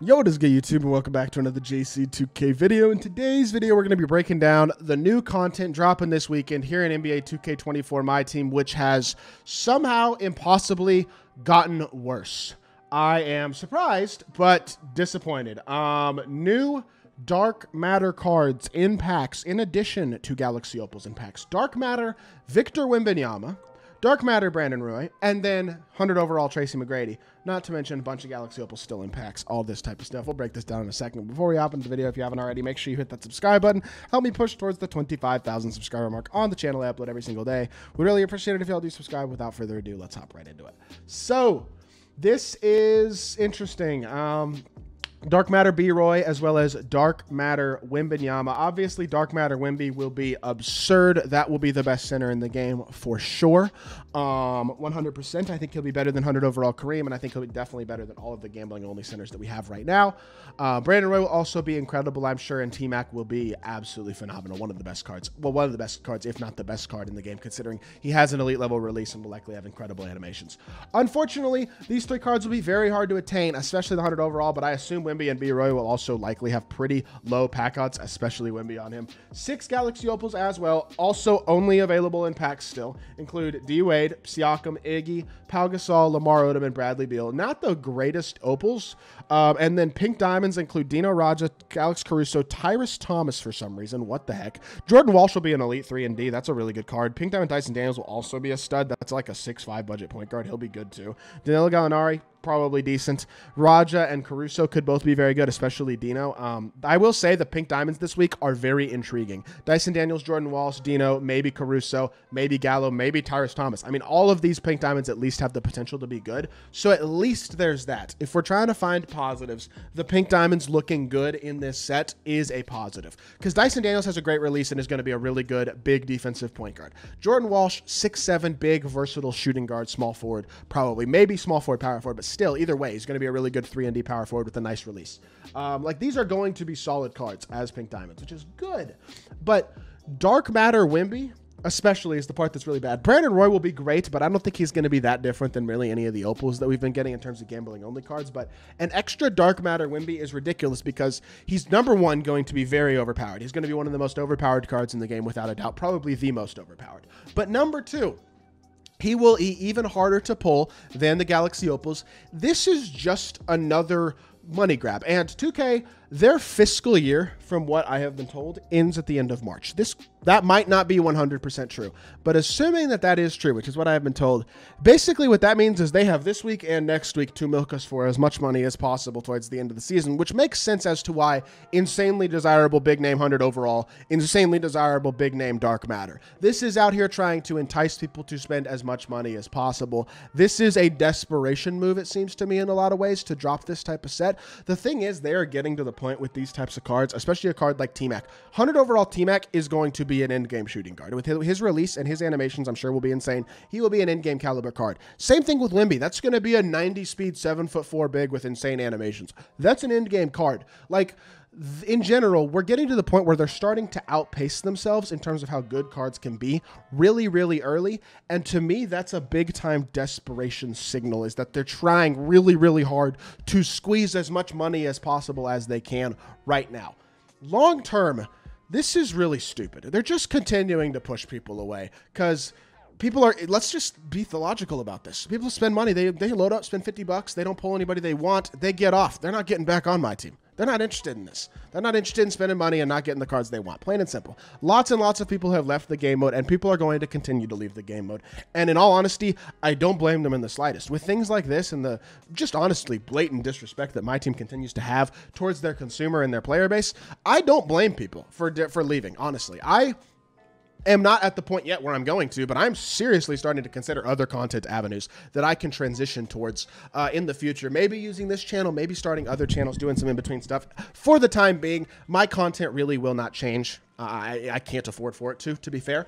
Yo, what is good, YouTube, and welcome back to another JC2K video. In today's video, we're going to be breaking down the new content dropping this weekend here in NBA 2K24 MyTEAM, which has somehow impossibly gotten worse. I am surprised, but disappointed. New Dark Matter cards in packs, in addition to Galaxy Opals in packs. Dark Matter, Victor Wembanyama. Dark Matter, Brandon Roy, and then 100 overall Tracy McGrady. Not to mention a bunch of Galaxy Opals still in packs, all this type of stuff. We'll break this down in a second. Before we hop into the video, if you haven't already, make sure you hit that subscribe button. Help me push towards the 25,000 subscriber mark on the channel. I upload every single day. We'd really appreciate it if y'all do subscribe. Without further ado, let's hop right into it. So, this is interesting. Dark Matter B-Roy as well as Dark Matter Wembanyama. Obviously, Dark Matter Wemby will be absurd. That will be the best center in the game for sure. 100%. I think he'll be better than 100 overall Kareem, and I think he'll be definitely better than all of the gambling-only centers that we have right now. Brandon Roy will also be incredible, I'm sure, and TMAC will be absolutely phenomenal. One of the best cards. Well, one of the best cards, if not the best card in the game, considering he has an elite-level release and will likely have incredible animations. Unfortunately, these three cards will be very hard to attain, especially the 100 overall, but I assume Wemby and B-Roy will also likely have pretty low pack odds, especially Wemby on him. 6 Galaxy Opals as well, also only available in packs still, include D. Wade, Siakam, Iggy, Pau Gasol, Lamar Odom, and Bradley Beal. Not the greatest Opals. And then Pink Diamonds include Dino Raja, Alex Caruso, Tyrus Thomas for some reason. What the heck? Jordan Walsh will be an Elite 3 and D. That's a really good card. Pink Diamond Dyson Daniels will also be a stud. That's like a 6'5" budget point guard. He'll be good too. Danilo Gallinari, probably decent. Raja and Caruso could both be very good, especially Dino. I will say the Pink Diamonds this week are very intriguing. Dyson Daniels, Jordan Walsh, Dino, maybe Caruso, maybe Gallo, maybe Tyrus Thomas. I mean, all of these Pink Diamonds at least have the potential to be good. So at least there's that. If we're trying to find positives, the Pink Diamonds looking good in this set is a positive. Because Dyson Daniels has a great release and is going to be a really good big defensive point guard. Jordan Walsh, 6'7", big, versatile shooting guard, small forward, probably. Maybe small forward, power forward, but still, either way, he's going to be a really good 3-and-D power forward with a nice release. Like, these are going to be solid cards as Pink Diamonds, which is good. But Dark Matter Wemby, especially, is the part that's really bad. Brandon Roy will be great, but I don't think he's going to be that different than really any of the Opals that we've been getting in terms of gambling-only cards. But an extra Dark Matter Wemby is ridiculous because he's, number one, going to be very overpowered. He's going to be one of the most overpowered cards in the game, without a doubt. Probably the most overpowered. But number two, he will be even harder to pull than the Galaxy Opals. This is just another money grab. And 2K, their fiscal year, from what I have been told, ends at the end of March. That might not be 100% true, but assuming that that is true, which is what I have been told, basically what that means is they have this week and next week to milk us for as much money as possible towards the end of the season, which makes sense as to why insanely desirable big name 100 overall, insanely desirable big name Dark Matter. This is out here trying to entice people to spend as much money as possible. This is a desperation move, it seems to me, in a lot of ways, to drop this type of set. The thing is, they are getting to the point with these types of cards, especially a card like TMAC. 100 overall TMAC is going to be an end-game shooting guard. With his release and his animations, I'm sure will be insane. He will be an end-game caliber card. Same thing with Wemby. That's going to be a 90 speed, 7'4" big with insane animations. That's an end-game card. Like, in general, we're getting to the point where they're starting to outpace themselves in terms of how good cards can be really, really early. And to me, that's a big-time desperation signal, is that they're trying really, really hard to squeeze as much money as possible as they can right now. Long term, this is really stupid. They're just continuing to push people away because people are, let's just be logical about this. People spend money. They load up, spend $50. They don't pull anybody they want. They get off. They're not getting back on my team. They're not interested in this. They're not interested in spending money and not getting the cards they want. Plain and simple. Lots and lots of people have left the game mode, and people are going to continue to leave the game mode. And in all honesty, I don't blame them in the slightest. With things like this and the just honestly blatant disrespect that my team continues to have towards their consumer and their player base, I don't blame people for leaving, honestly. I am not at the point yet where I'm going to, but I'm seriously starting to consider other content avenues that I can transition towards in the future. Maybe using this channel, maybe starting other channels, doing some in-between stuff. For the time being, my content really will not change. I can't afford for it to be fair.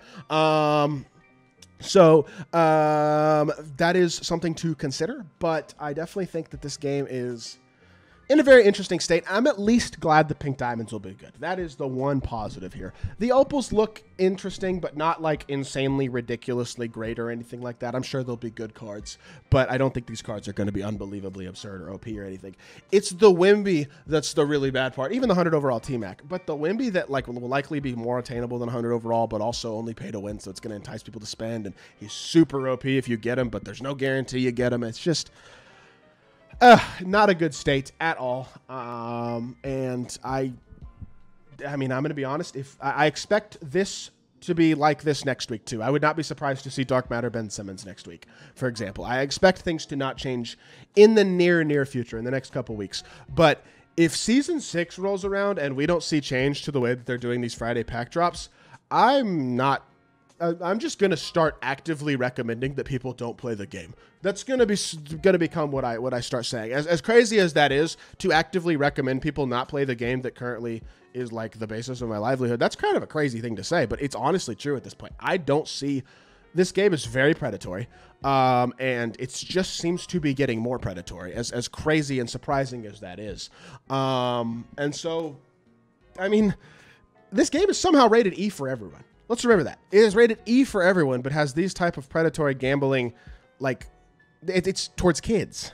So that is something to consider, but I definitely think that this game is in a very interesting state. I'm at least glad the pink diamonds will be good. That is the one positive here. The opals look interesting, but not like insanely, ridiculously great or anything like that. I'm sure they'll be good cards, but I don't think these cards are going to be unbelievably absurd or OP or anything. It's the WEMBY that's the really bad part. Even the 100 overall TMAC, but the WEMBY that like will likely be more attainable than 100 overall, but also only pay to win, so it's going to entice people to spend. And he's super OP if you get him, but there's no guarantee you get him. It's just not a good state at all. And I mean, I'm going to be honest. If I expect this to be like this next week too. I would not be surprised to see Dark Matter Ben Simmons next week, for example. I expect things to not change in the near future, in the next couple weeks. But if Season 6 rolls around and we don't see change to the way that they're doing these Friday pack drops, I'm just going to start actively recommending that people don't play the game. That's going to become what I start saying. As crazy as that is, to actively recommend people not play the game that currently is like the basis of my livelihood, that's kind of a crazy thing to say, but it's honestly true at this point. I don't see... This game is very predatory, and it just seems to be getting more predatory, as crazy and surprising as that is. And so, I mean, this game is somehow rated E for everyone. Let's remember that. It is rated E for everyone, but has these type of predatory gambling, like, it's towards kids.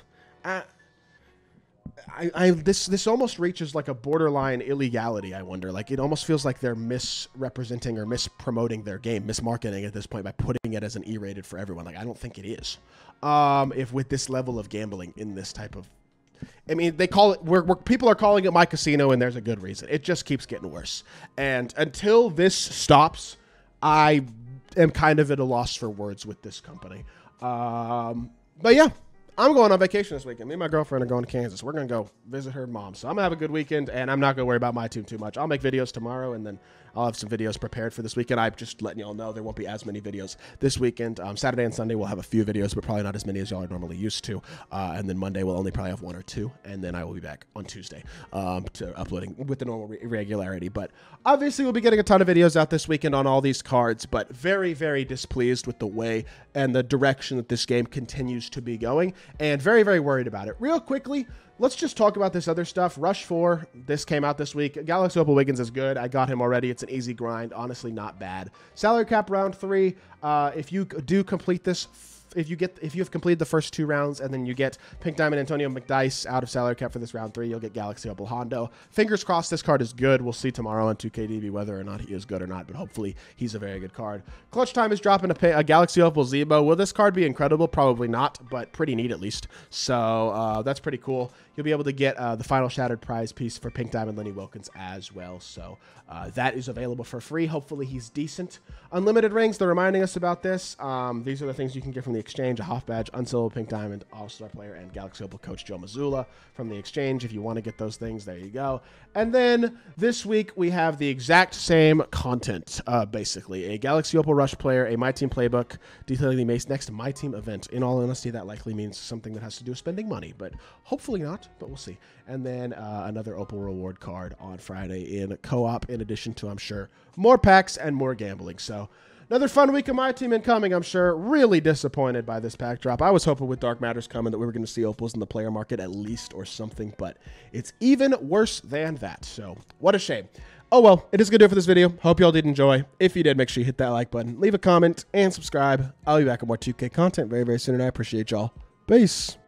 This almost reaches like a borderline illegality, I wonder. Like, it almost feels like they're misrepresenting or mispromoting their game, mismarketing at this point by putting it as an E-rated for everyone. Like, I don't think it is. If with this level of gambling in this type of... I mean, they call it... people are calling it My Casino, and there's a good reason. It just keeps getting worse. And until this stops, I am kind of at a loss for words with this company. But yeah. I'm going on vacation this weekend. Me and my girlfriend are going to Kansas. We're going to go visit her mom. So I'm going to have a good weekend, and I'm not going to worry about my team too much. I'll make videos tomorrow, and then I'll have some videos prepared for this weekend. I'm just letting y'all know there won't be as many videos this weekend. Saturday and Sunday we'll have a few videos, but probably not as many as y'all are normally used to. And then Monday we'll only probably have 1 or 2, and then I will be back on Tuesday to uploading with the normal regularity. But obviously we'll be getting a ton of videos out this weekend on all these cards, but very, very displeased with the way and the direction that this game continues to be going, and very, very worried about it. Real quickly, let's just talk about this other stuff. Rush 4, this came out this week. Galaxy Opal Wiggins is good. I got him already. It's an easy grind. Honestly, not bad. Salary cap round 3. If you do complete this, if you have completed the first 2 rounds and then you get Pink Diamond Antonio McDice out of salary cap for this round 3, you'll get Galaxy Opal Hondo. Fingers crossed this card is good. We'll see tomorrow on 2KDB whether or not he is good or not, but hopefully he's a very good card. Clutch Time is dropping a Galaxy Opal Zebo. Will this card be incredible? Probably not, but pretty neat at least. So that's pretty cool. You'll be able to get the final Shattered prize piece for Pink Diamond Lenny Wilkins as well. So that is available for free. Hopefully he's decent. Unlimited rings, they're reminding us about this. These are the things you can get from the exchange: a Hoff badge, Unsealable Pink Diamond, All-Star player, and Galaxy Opal coach Joe Mazzulla from the exchange. If you want to get those things, there you go. And then this week we have the exact same content, basically. A Galaxy Opal Rush player, a My Team playbook detailing the next My Team event. In all honesty, that likely means something that has to do with spending money, but hopefully not, but we'll see. And then another Opal reward card on Friday in co-op, in addition to, I'm sure, more packs and more gambling. So another fun week of My Team incoming, I'm sure. Really disappointed by this pack drop. I was hoping with Dark Matters coming that we were going to see opals in the player market at least or something, but it's even worse than that. So what a shame. Oh well, it is going to do it for this video. Hope y'all did enjoy. If you did, make sure you hit that like button, leave a comment, and subscribe. I'll be back with more 2K content very, very soon, and I appreciate y'all. Peace.